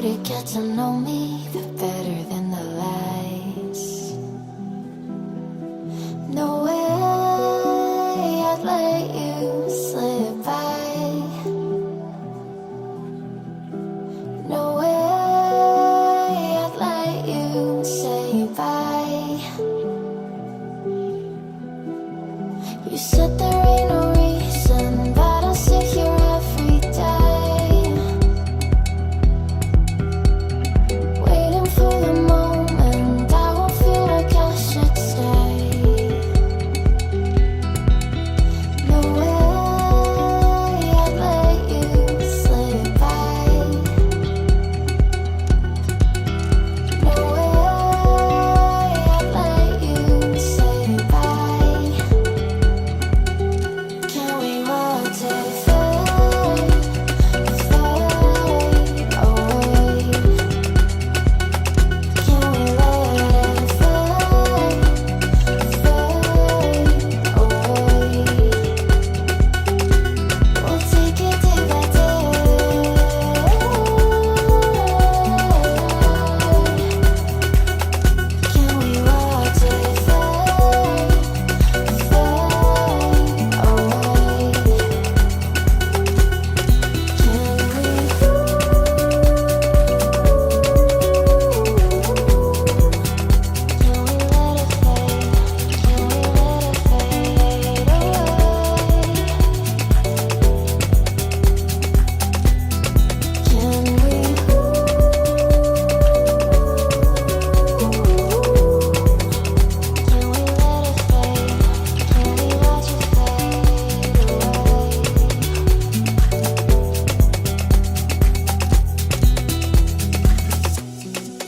to get to know me, the better than the lies. No way I'd let you slip by. No way I'd let you say bye. You said there ain't no reason, but I'll sit here every day, waiting for the moment I won't feel like I should stay. No way I'd let you slip by. No way I'd let you say bye. Can we watch it fade, fade away? Can we let it fade, fade away? We'll take it day by day. Can we watch it fade, fade away?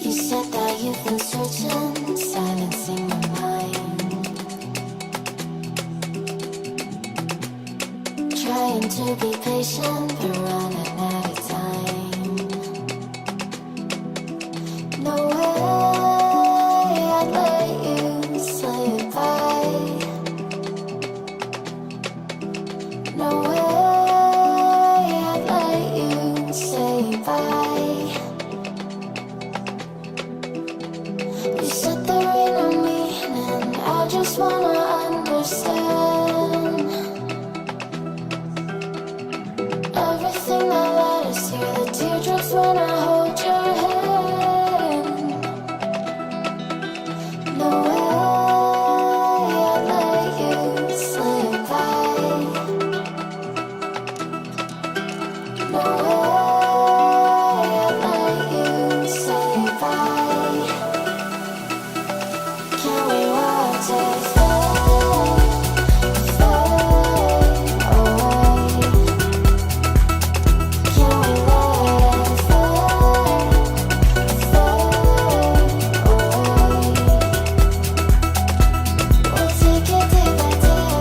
You said that you've been searching, silencing your mind, trying to be patient, but running out of time. No way I'd let you slip by. No way I'd let you say bye. You said there ain't no meaning, I just wanna understand everything that led us here, the teardrops when I hold your hand. No way I'd let you slip by. No way I'd let you say bye. Can we watch it fade, fade away? Can we let it fade, fade away? We'll take it day by day.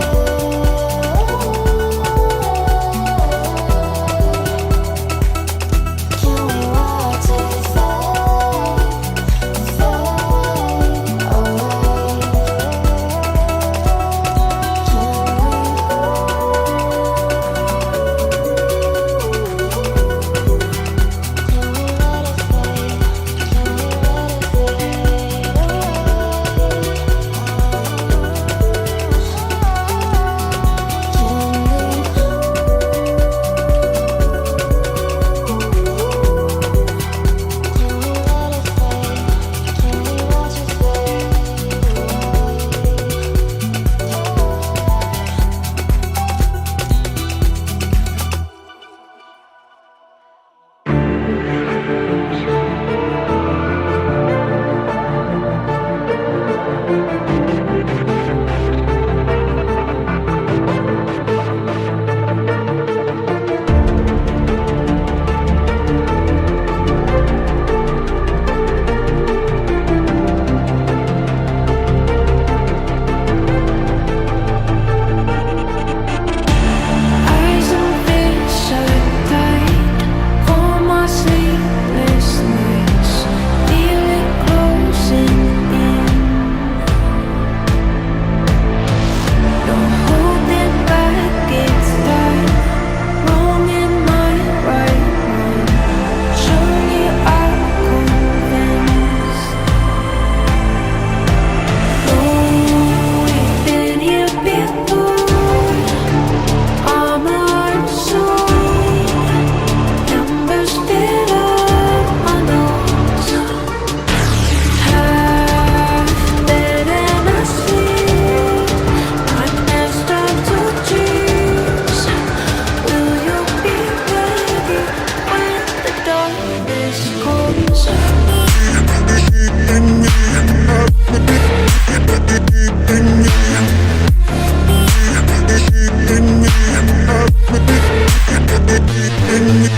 in